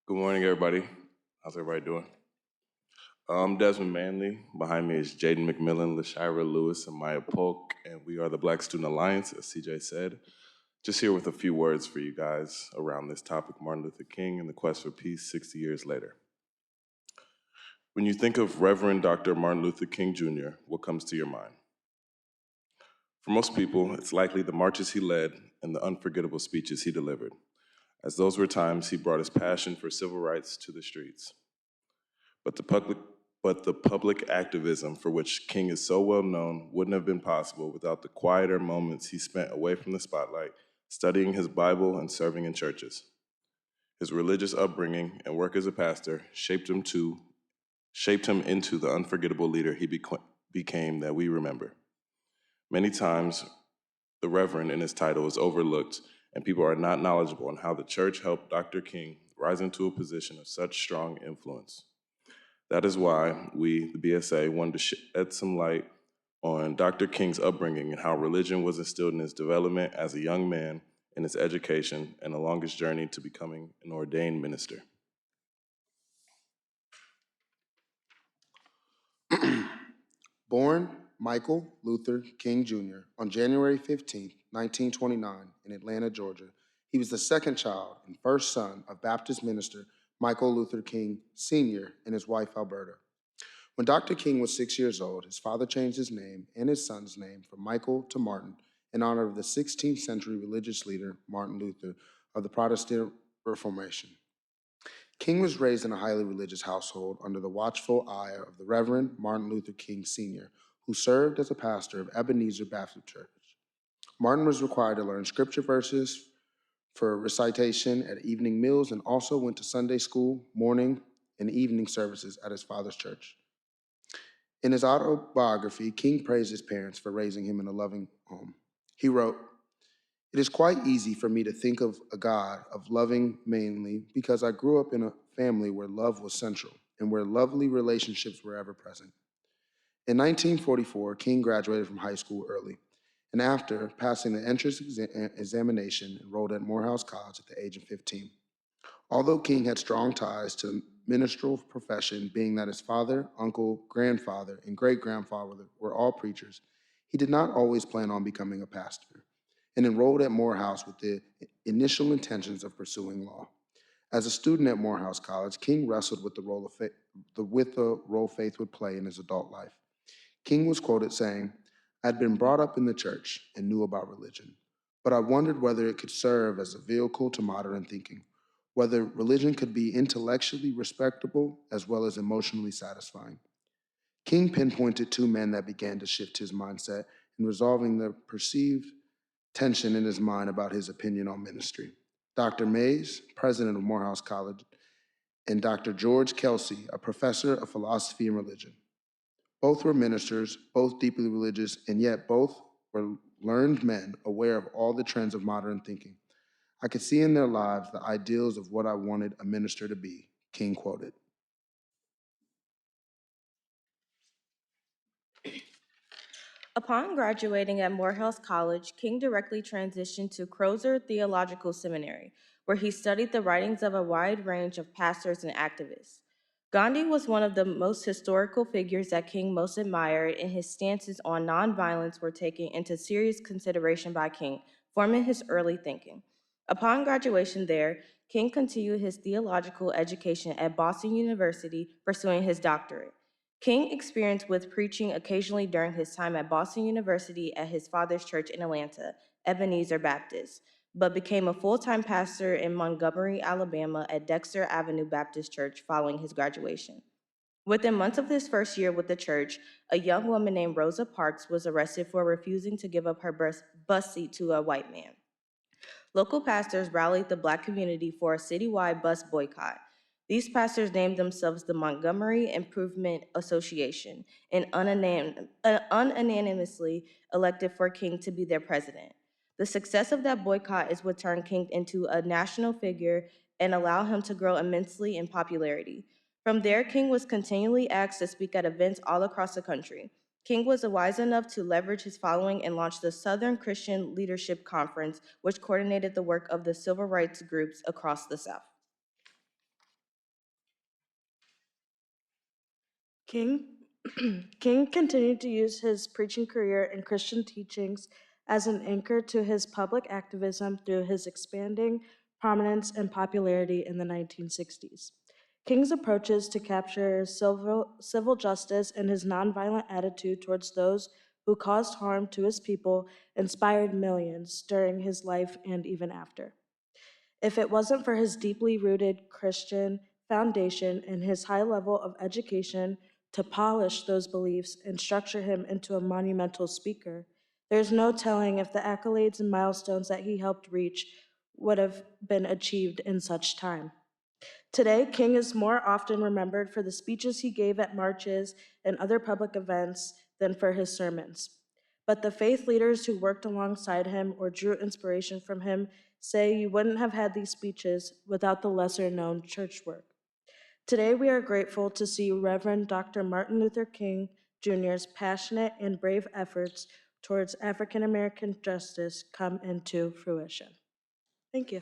Good morning, everybody. How's everybody doing? I'm Desmond Manley. Behind me is Jaydon McMillon, LaChyra Lewis, and Maya Polk, and we are the Black Student Alliance, as CJ said. Just here with a few words for you guys around this topic, Martin Luther King and the quest for peace 60 years later. When you think of Reverend Dr. Martin Luther King Jr., what comes to your mind? For most people, it's likely the marches he led and the unforgettable speeches he delivered, as those were times he brought his passion for civil rights to the streets. But the public activism for which King is so well known wouldn't have been possible without the quieter moments he spent away from the spotlight, studying his Bible and serving in churches. His religious upbringing and work as a pastor shaped him into the unforgettable leader he became that we remember. Many times, the Reverend in his title is overlooked, and people are not knowledgeable on how the church helped Dr. King rise into a position of such strong influence. That is why we, the BSA, wanted to shed some light on Dr. King's upbringing and how religion was instilled in his development as a young man, in his education, and along his journey to becoming an ordained minister. Born Michael Luther King Jr. on January 15, 1929, in Atlanta, Georgia, he was the second child and first son of Baptist minister Michael Luther King Sr. and his wife Alberta. When Dr. King was 6 years old, his father changed his name and his son's name from Michael to Martin in honor of the 16th century religious leader Martin Luther of the Protestant Reformation. King was raised in a highly religious household under the watchful eye of the Reverend Martin Luther King Sr., who served as a pastor of Ebenezer Baptist Church. Martin was required to learn scripture verses for recitation at evening meals and also went to Sunday school, morning, and evening services at his father's church. In his autobiography, King praised his parents for raising him in a loving home. He wrote, "It is quite easy for me to think of a God of loving mainly because I grew up in a family where love was central and where lovely relationships were ever present." In 1944, King graduated from high school early, and after passing the entrance examination, enrolled at Morehouse College at the age of 15. Although King had strong ties to the ministerial profession, being that his father, uncle, grandfather, and great-grandfather were all preachers, he did not always plan on becoming a pastor, and enrolled at Morehouse with the initial intentions of pursuing law. As a student at Morehouse College, King wrestled with the role faith would play in his adult life. King was quoted saying, "I'd been brought up in the church and knew about religion, but I wondered whether it could serve as a vehicle to modern thinking, whether religion could be intellectually respectable as well as emotionally satisfying." King pinpointed two men that began to shift his mindset in resolving the perceived tension in his mind about his opinion on ministry: Dr. Mays, president of Morehouse College, and Dr. George Kelsey, a professor of philosophy and religion. Both were ministers, both deeply religious, and yet both were learned men aware of all the trends of modern thinking. "I could see in their lives the ideals of what I wanted a minister to be," King quoted. Upon graduating at Morehouse College, King directly transitioned to Crozer Theological Seminary, where he studied the writings of a wide range of pastors and activists. Gandhi was one of the most historical figures that King most admired, and his stances on nonviolence were taken into serious consideration by King, forming his early thinking. Upon graduation there, King continued his theological education at Boston University, pursuing his doctorate. King experienced with preaching occasionally during his time at Boston University at his father's church in Atlanta, Ebenezer Baptist, but became a full-time pastor in Montgomery, Alabama at Dexter Avenue Baptist Church following his graduation. Within months of his first year with the church, a young woman named Rosa Parks was arrested for refusing to give up her bus seat to a white man. Local pastors rallied the Black community for a citywide bus boycott. These pastors named themselves the Montgomery Improvement Association and unanimously elected for King to be their president. The success of that boycott is what turned King into a national figure and allowed him to grow immensely in popularity. From there, King was continually asked to speak at events all across the country. King was wise enough to leverage his following and launch the Southern Christian Leadership Conference, which coordinated the work of the civil rights groups across the South. King, King continued to use his preaching career and Christian teachings as an anchor to his public activism through his expanding prominence and popularity in the 1960s. King's approaches to capture civil justice and his nonviolent attitude towards those who caused harm to his people inspired millions during his life and even after. If it wasn't for his deeply rooted Christian foundation and his high level of education to polish those beliefs and structure him into a monumental speaker, there's no telling if the accolades and milestones that he helped reach would have been achieved in such time. Today, King is more often remembered for the speeches he gave at marches and other public events than for his sermons. But the faith leaders who worked alongside him or drew inspiration from him say you wouldn't have had these speeches without the lesser known church work. Today, we are grateful to see Reverend Dr. Martin Luther King Jr.'s passionate and brave efforts towards African American justice come into fruition. Thank you.